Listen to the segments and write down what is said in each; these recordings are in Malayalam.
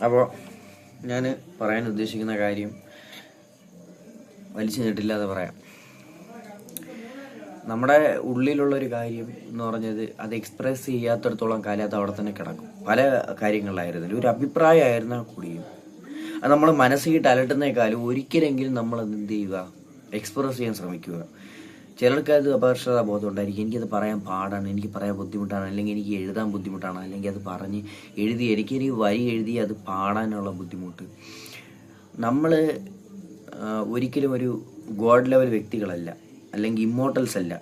അപ്പോൾ ഞാൻ പറയാൻ ഉദ്ദേശിക്കുന്ന കാര്യം വലിച്ചു നീട്ടില്ലാതെ പറയാം. നമ്മുടെ ഉള്ളിലുള്ളൊരു കാര്യം എന്ന് പറഞ്ഞത് അത് എക്സ്പ്രസ് ചെയ്യാത്തടത്തോളം കാലം അത് അവിടെ തന്നെ കിടക്കും. പല കാര്യങ്ങളിലായിരുന്നില്ല, ഒരു അഭിപ്രായമായിരുന്നാൽ കൂടിയും അത് നമ്മൾ മനസ്സിട്ട് അലട്ടുന്നേക്കാളും ഒരിക്കലെങ്കിലും നമ്മൾ എന്ത് ചെയ്യുക, എക്സ്പ്രസ് ചെയ്യാൻ ശ്രമിക്കുക. ചിലർക്ക് അത് അപകർഷതാബോധം ഉണ്ടായിരിക്കും. എനിക്കത് പറയാൻ പാടാണ്, എനിക്ക് പറയാൻ ബുദ്ധിമുട്ടാണ്, അല്ലെങ്കിൽ എനിക്ക് എഴുതാൻ ബുദ്ധിമുട്ടാണ്, അല്ലെങ്കിൽ അത് പറഞ്ഞ് എഴുതി എനിക്ക് വരി എഴുതി അത് പാടാനുള്ള ബുദ്ധിമുട്ട്. നമ്മൾ ഒരിക്കലും ഒരു ഗോഡ് ലെവൽ വ്യക്തികളല്ല, അല്ലെങ്കിൽ ഇമ്മോർട്ടൽസ് അല്ല.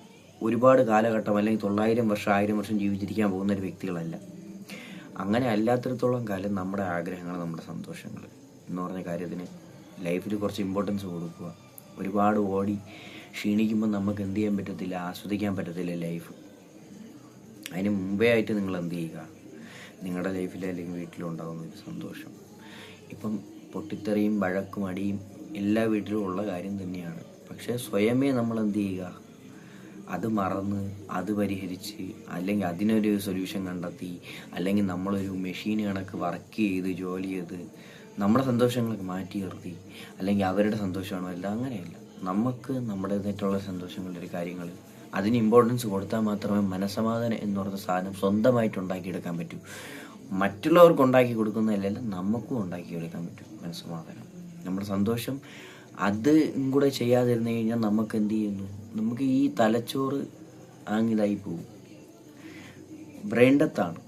ഒരുപാട് കാലഘട്ടം അല്ലെങ്കിൽ 900 വർഷം 1000 വർഷം ജീവിച്ചിരിക്കാൻ പോകുന്ന ഒരു വ്യക്തികളല്ല. അങ്ങനെ അല്ലാത്തിടത്തോളം കാലം നമ്മുടെ ആഗ്രഹങ്ങൾ, നമ്മുടെ സന്തോഷങ്ങൾ എന്ന് പറഞ്ഞ കാര്യത്തിന് ലൈഫിൽ കുറച്ച് ഇമ്പോർട്ടൻസ് കൊടുക്കുക. ഒരുപാട് ഓടി ക്ഷീണിക്കുമ്പോൾ നമുക്ക് എന്ത് ചെയ്യാൻ പറ്റത്തില്ല, ആസ്വദിക്കാൻ പറ്റത്തില്ല ലൈഫ്. അതിന് മുമ്പേ ആയിട്ട് നിങ്ങൾ എന്ത് ചെയ്യുക, നിങ്ങളുടെ ലൈഫിൽ അല്ലെങ്കിൽ വീട്ടിലും ഉണ്ടാകുന്ന ഒരു സന്തോഷം. ഇപ്പം പൊട്ടിത്തെറിയും വഴക്കും അടിയും എല്ലാ വീട്ടിലും ഉള്ള കാര്യം തന്നെയാണ്. പക്ഷേ സ്വയമേ നമ്മൾ എന്ത് ചെയ്യുക, അത് മറന്ന് അത് പരിഹരിച്ച് അല്ലെങ്കിൽ അതിനൊരു സൊല്യൂഷൻ കണ്ടെത്തി അല്ലെങ്കിൽ നമ്മളൊരു മെഷീൻ കണക്ക് വർക്ക് ചെയ്ത് ജോലി ചെയ്ത് നമ്മുടെ സന്തോഷങ്ങളൊക്കെ മാറ്റി നിർത്തി അല്ലെങ്കിൽ അവരുടെ സന്തോഷമാണോ അല്ല, അങ്ങനെയല്ല. നമുക്ക് നമ്മുടേതായിട്ടുള്ള സന്തോഷങ്ങളുടെ ഒരു കാര്യങ്ങൾ അതിന് ഇമ്പോർട്ടൻസ് കൊടുത്താൽ മാത്രമേ മനസ്സമാധാനം എന്ന് പറയുന്ന സാധനം സ്വന്തമായിട്ട് ഉണ്ടാക്കിയെടുക്കാൻ പറ്റൂ. മറ്റുള്ളവർക്ക് ഉണ്ടാക്കി കൊടുക്കുന്നതല്ല, നമുക്കും ഉണ്ടാക്കിയെടുക്കാൻ പറ്റും മനസ്സമാധാനം, നമ്മുടെ സന്തോഷം. അത് കൂടെ ചെയ്യാതിരുന്നു കഴിഞ്ഞാൽ നമുക്ക് എന്ത് ചെയ്യുന്നു, നമുക്ക് ഈ തലച്ചോറ് ആങ്ങിതായി പോകും, ബ്രെയിൻ ഡെത്താണ്.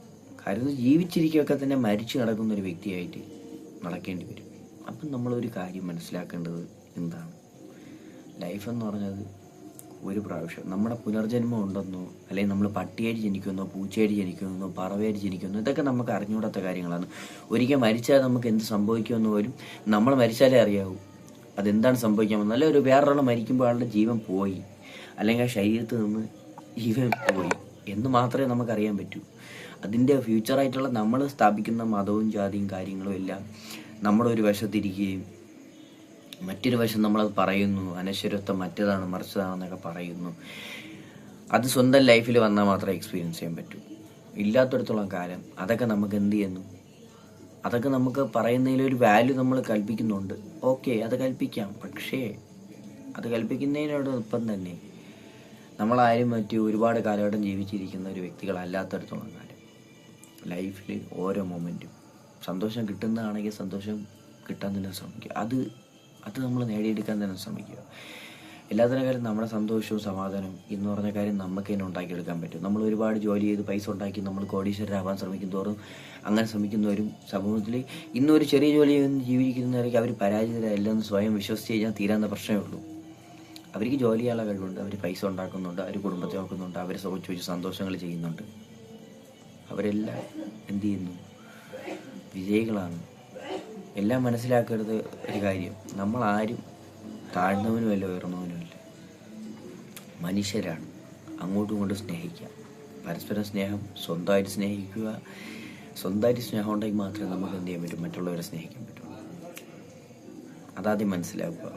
കാര്യം ജീവിച്ചിരിക്കുകയൊക്കെ തന്നെ മരിച്ചു കിടക്കുന്ന ഒരു വ്യക്തിയായിട്ട് നടക്കേണ്ടി വരും. അപ്പം നമ്മളൊരു കാര്യം മനസ്സിലാക്കേണ്ടത് എന്താണ്, ലൈഫ് എന്ന് പറഞ്ഞത് ഒരു പ്രാവശ്യം നമ്മുടെ പുനർജന്മം ഉണ്ടെന്നോ അല്ലെങ്കിൽ നമ്മൾ പട്ടിയായിട്ട് ജനിക്കുമെന്നോ പൂച്ചയായിട്ട് ജനിക്കുമെന്നോ പറവയായിട്ട് ജനിക്കുമെന്നോ ഇതൊക്കെ നമുക്ക് അറിഞ്ഞുകൂടാത്ത കാര്യങ്ങളാണ്. ഒരിക്കൽ മരിച്ചാൽ നമുക്ക് എന്ത് സംഭവിക്കുമെന്ന് പോലും നമ്മൾ മരിച്ചാലേ അറിയാവൂ. അതെന്താണ് സംഭവിക്കാമെന്ന്. നല്ല ഒരു വേറൊരാൾ മരിക്കുമ്പോൾ ആളുടെ ജീവൻ പോയി അല്ലെങ്കിൽ ആ ശരീരത്തിൽ നിന്ന് ജീവൻ പോയി എന്ന് മാത്രമേ നമുക്കറിയാൻ പറ്റൂ. അതിൻ്റെ ഫ്യൂച്ചറായിട്ടുള്ള നമ്മൾ സ്ഥാപിക്കുന്ന മതവും ജാതിയും കാര്യങ്ങളും എല്ലാം നമ്മളൊരു വശത്തിരിക്കുകയും മറ്റൊരു വശം നമ്മളത് പറയുന്നു, അനശ്വരത്വം മറ്റേതാണ് മറിച്ചതാണെന്നൊക്കെ പറയുന്നു. അത് സ്വന്തം ലൈഫിൽ വന്നാൽ മാത്രമേ എക്സ്പീരിയൻസ് ചെയ്യാൻ പറ്റൂ. ഇല്ലാത്തടത്തോളം കാലം അതൊക്കെ നമുക്ക് എന്ത് ചെയ്യുന്നു, അതൊക്കെ നമുക്ക് പറയുന്നതിലൊരു വാല്യൂ നമ്മൾ കൽപ്പിക്കുന്നുണ്ട്. ഓക്കെ, അത് കൽപ്പിക്കാം. പക്ഷേ അത് കൽപ്പിക്കുന്നതിനോടൊപ്പം തന്നെ നമ്മളാരും മറ്റു ഒരുപാട് കാലഘട്ടം ജീവിച്ചിരിക്കുന്ന ഒരു വ്യക്തികളല്ലാത്തടത്തോളം കാലം ലൈഫിൽ ഓരോ മൊമെൻറ്റും സന്തോഷം കിട്ടുന്നതാണെങ്കിൽ സന്തോഷം കിട്ടാൻ തന്നെ ശ്രമിക്കുക. അത് നമ്മൾ നേടിയെടുക്കാൻ തന്നെ ശ്രമിക്കുക. എല്ലാത്തിനും കാര്യം നമ്മുടെ സന്തോഷവും സമാധാനവും എന്ന് പറഞ്ഞ കാര്യം നമുക്ക് തന്നെ ഉണ്ടാക്കിയെടുക്കാൻ പറ്റും. നമ്മൾ ഒരുപാട് ജോലി ചെയ്ത് പൈസ ഉണ്ടാക്കി നമ്മൾ കോടീശ്വരരാവാൻ ശ്രമിക്കും തോറും അങ്ങനെ ശ്രമിക്കുന്നവരും സമൂഹത്തിൽ ഇന്നൊരു ചെറിയ ജോലി ജീവിക്കുന്നവരൊക്കെ അവർ പരാജിതരല്ലെന്ന് സ്വയം വിശ്വസിച്ച് കഴിഞ്ഞാൽ തീരാവുന്ന പ്രശ്നമേ ഉള്ളൂ. അവർക്ക് ജോലി ചെയ്യാനുള്ള കഴിവുണ്ട്, അവർ പൈസ ഉണ്ടാക്കുന്നുണ്ട്, അവർ കുടുംബത്തെ നോക്കുന്നുണ്ട്, അവരെ ചോദിച്ച് സന്തോഷങ്ങൾ ചെയ്യുന്നുണ്ട്. അവരെല്ലാം എന്ത് ചെയ്യുന്നു, വിജയികളാണ്. എല്ലാം മനസ്സിലാക്കരുത് ഒരു കാര്യം, നമ്മളാരും താഴ്ന്നവനുമല്ല ഉയർന്നവനുമല്ല, മനുഷ്യരാണ്. അങ്ങോട്ടും ഇങ്ങോട്ടും സ്നേഹിക്കുക, പരസ്പരം സ്നേഹം, സ്വന്തമായിട്ട് സ്നേഹിക്കുക. സ്വന്തമായിട്ട് സ്നേഹം ഉണ്ടെങ്കിൽ മാത്രമേ നമുക്ക് എന്ത് ചെയ്യാൻ പറ്റും, മറ്റുള്ളവരെ സ്നേഹിക്കാൻ പറ്റുള്ളൂ. അതാദ്യം മനസ്സിലാക്കുക.